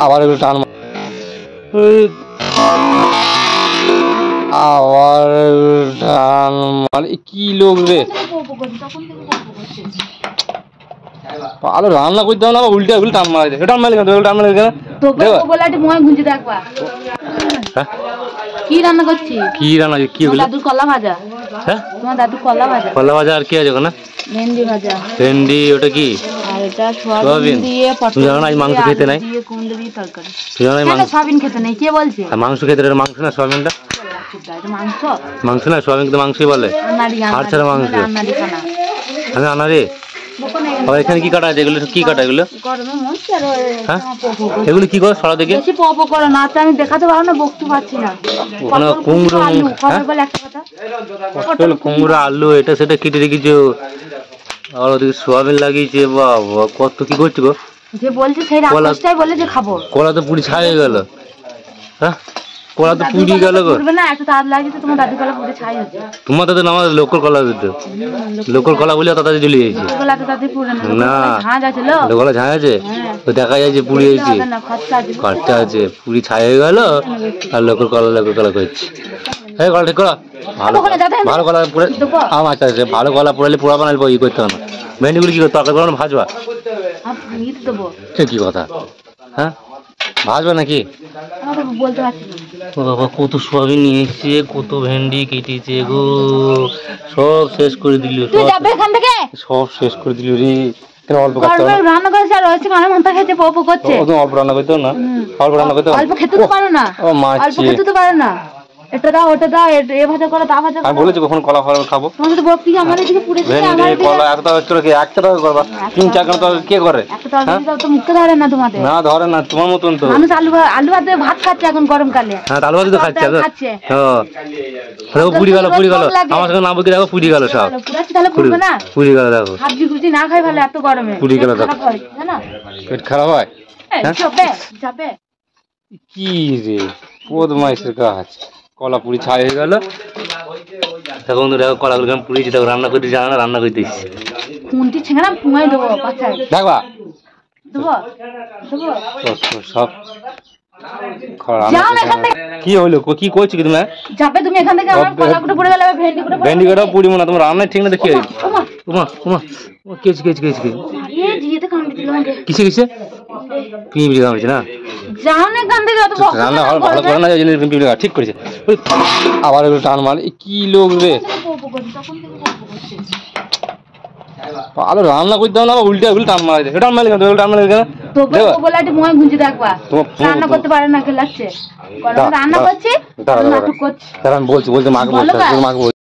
আবার একটু টান আবার টান মানে কি লোক রে ভালো রান্না করতে হবে না উল্টে ওগুলো টান মারা যায় টান মারলে টান মারলে কি রান্না করছি কি রান্না কি দাদুর কলা ভাজা হ্যাঁ তোমার দাদুর কলা ভাজা আর কি আছে ওখানে ভেন্ডি ভাজা ভেন্ডি ওটা কি আর এটা সয়াবিন দিয়ে পটল দিয়ে মাংস খেতে নাই দিয়ে কুমড়ো দিয়ে তরকারি সয়াবিন খেতে নাই কে বলছে মাংস খেতে মাংস না সয়াবিনটা মাংস মাংস না সয়াবিন তো মাংসই বলে আর ছাড়া মাংস আমি আনারে এখানে কি কাটা আছে এগুলো কি কাটা এগুলো হ্যাঁ এগুলো কি করো সরা দেখে আমি দেখাতে পারবো না বকতে পারছি না কুমড়ো পটল কুমড়ো আলু এটা সেটা কেটে রেখেছো আর ওদিকে সোয়াবিন লাগিয়েছে বাবা কত কি করছো গো যে বলছে সেই রাক্ষসটাই বলে যে খাবো কলা তো পুরি ছাই হয়ে গেল হ্যাঁ কলা তো পুড়ি গেল গো না এত তাড় লাগছে তোমার দাদু কলা পুরো ছাই হচ্ছে তোমার তো আমার লোকাল কলা দিতো লোকাল কলা বলে তাড়াতাড়ি জ্বলে যাচ্ছে কলা তো তাড়াতাড়ি পুরো না ঝাঁজ আছে কলা ছাই আছে তো দেখা যায় যে পুড়ি হয়েছে খরচা আছে পুরি ছাই হয়ে গেল আর লোকাল কলা করছে হ্যাঁ কলা ঠিক করা ভালো কলা পুরে আচ্ছা আচ্ছা ভালো কলা পুরালে পুরা বানাবো ই করতে হবে না ভেন্ডিগুলো কি করতে তরকারি বানানো ভাজবা কি কথা হ্যাঁ ভাজবা নাকি বলতে পারছি বাবা কত সোয়াবিন নিয়ে এসছে কত ভেন্ডি কেটেছে গো সব শেষ করে দিল সব শেষ করে দিল রে অল্প রান্না করেছে আর হচ্ছে মানে মাথা খেতে পপো করছে অল্প রান্না করতে না অল্প রান্না করতে অল্প খেতে তো পারো না অল্প খেতে তো পারো না এটা দাও ওটা দাও এ ভাজা করো তা ভাজা আমি বলেছি কখন কলা ফল খাবো তোমাদের তো বক্তি আমাদের দিকে পুরো ভেন্ডি কলা এত টাকা করে কি একটা টাকা করবা 3-4 টাকা কে করে একটা টাকা তো মুখে ধরে না তোমাদের না ধরে না তোমার মতন তো মানুষ আলু ভাতে ভাত খাচ্ছে এখন গরমকালে হ্যাঁ আলু ভাতে তো খাচ্ছে হ্যাঁ পুরি গেল আমার সঙ্গে না বকি দেখো পুরি গেল সব পুরাচ্ছি তাহলে পুরবে না পুরি গেল দেখো সবজি কুচি না খাই ভালো এত গরমে পুরি গেল দেখো পেট খারাপ হয় যাবে কি রে বদমাইশের কাজ কলা পুরি ছাই হয়ে গেল তখন তো দেখো কলাগুলো কেমন পুড়িয়েছি দেখো রান্না করতে জানা না রান্না করতে এসেছি কোনটি ছেঁড়া পুঙাই দেবো পাছায় দেখবা সব কি হলো কি করছো কি তুমি যাবে তুমি এখান থেকে আমার কলাগুলো পড়ে গেল ভেন্ডি কটা পুড়িব না তোমার রান্না ঠিক না দেখি উমা কেছি কিসে পিঁপড়ে কামড়েছে না রান্না ভালো করে না পিঁপড়ে ঠিক করেছে আবার একটু টান মারলে কি লোক রে ভালো রান্না করতে হবে না উল্টে ওগুলো টান মারা যায় টান মারলে টান মারলে রান্না করতে পারে না লাগছে রান্না করছি আমি বলছি মাকে